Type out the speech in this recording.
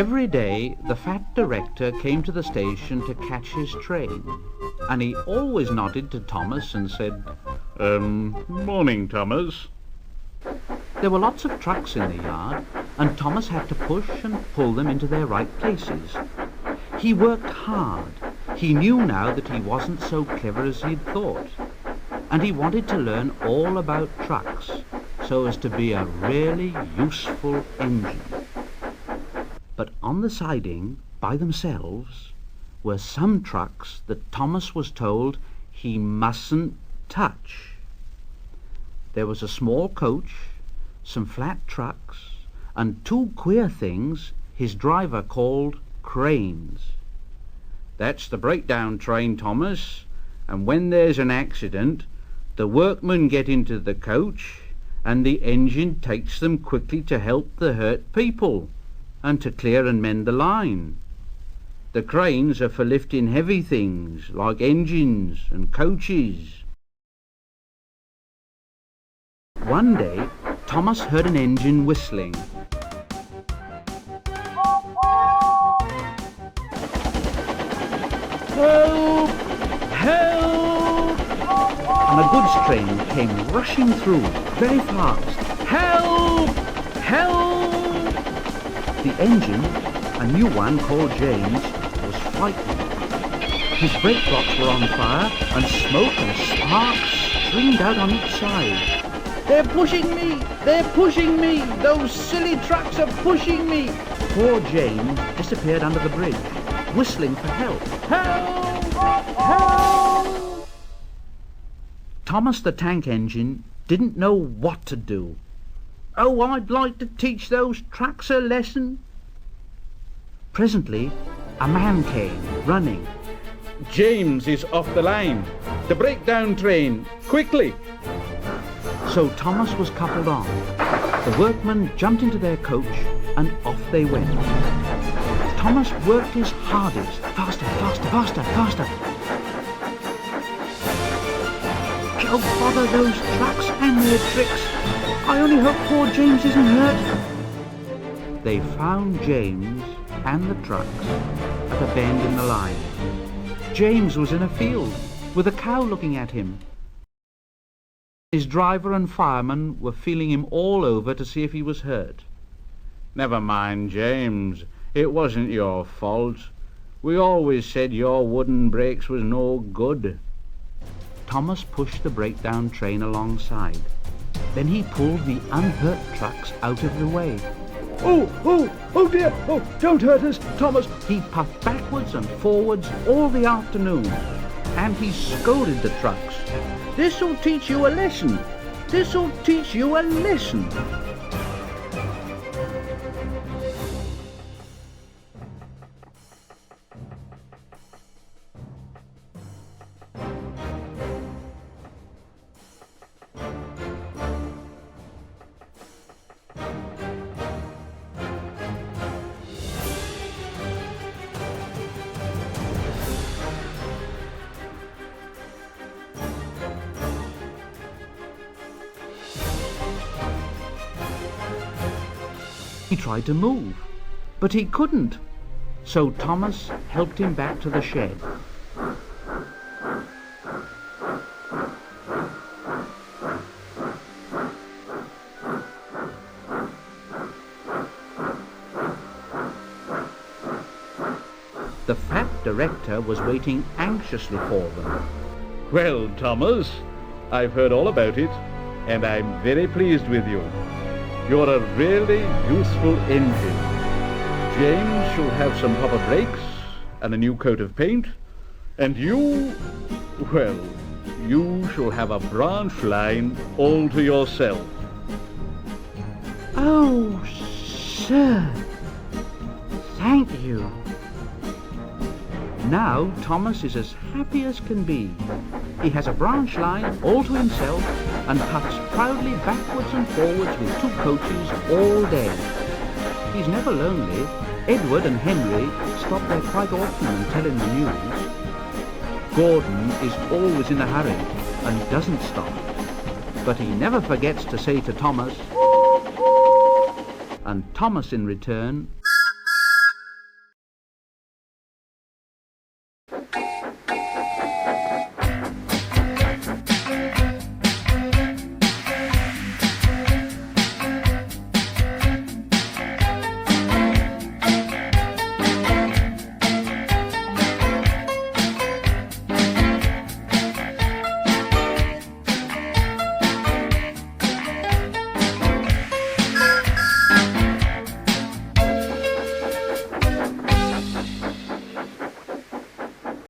Every day the fat director came to the station to catch his train, and he always nodded to Thomas and said, "Morning, Thomas." There were lots of trucks in the yard, and Thomas had to push and pull them into their right places. He worked hard. He knew now that he wasn't so clever as he'd thought, and he wanted to learn all about trucks so as to be a really useful engine. But on the siding, by themselves, were some trucks that Thomas was told he mustn't touch. There was a small coach, some flat trucks, and two queer things his driver called cranes. "That's the breakdown train, Thomas, and when there's an accident, the workmen get into the coach and the engine takes them quickly to help the hurt people and to clear and mend the line. The cranes are for lifting heavy things like engines and coaches." One day, Thomas heard an engine whistling. "Help! Help!" And a goods train came rushing through, very fast. "Help! Help!" The engine, a new one called James, was frightened. His brake blocks were on fire, and smoke and sparks streamed out on each side. "They're pushing me! They're pushing me! Those silly trucks are pushing me!" Poor James disappeared under the bridge, whistling for help. "Help! Help!" Thomas the tank engine didn't know what to do. "Oh, I'd like to teach those trucks a lesson." Presently, a man came, running. "James is off the line. The breakdown train. Quickly!" So Thomas was coupled on. The workmen jumped into their coach, and off they went. Thomas worked his hardest. Faster, faster, faster, faster. "Don't bother those trucks and their tricks. I only hope poor James isn't hurt." They found James and the trucks at a bend in the line. James was in a field with a cow looking at him. His driver and fireman were feeling him all over to see if he was hurt. "Never mind, James. It wasn't your fault. We always said your wooden brakes was no good." Thomas pushed the breakdown train alongside. Then he pulled the unhurt trucks out of the way. Oh dear! Oh, don't hurt us, Thomas!" He puffed backwards and forwards all the afternoon, and he scolded the trucks. "This'll teach you a lesson! This'll teach you a lesson!" He tried to move, but he couldn't, so Thomas helped him back to the shed. The fat director was waiting anxiously for them. "Well, Thomas, I've heard all about it, and I'm very pleased with you. You're a really useful engine. James shall have some proper brakes and a new coat of paint, and you shall have a branch line all to yourself." "Oh, sir, thank you." Now Thomas is as happy as can be. He has a branch line all to himself and puffs proudly backwards and forwards with two coaches all day. He's never lonely. Edward and Henry stop there quite often and tell him the news. Gordon is always in a hurry and doesn't stop, but he never forgets to say to Thomas, and Thomas in return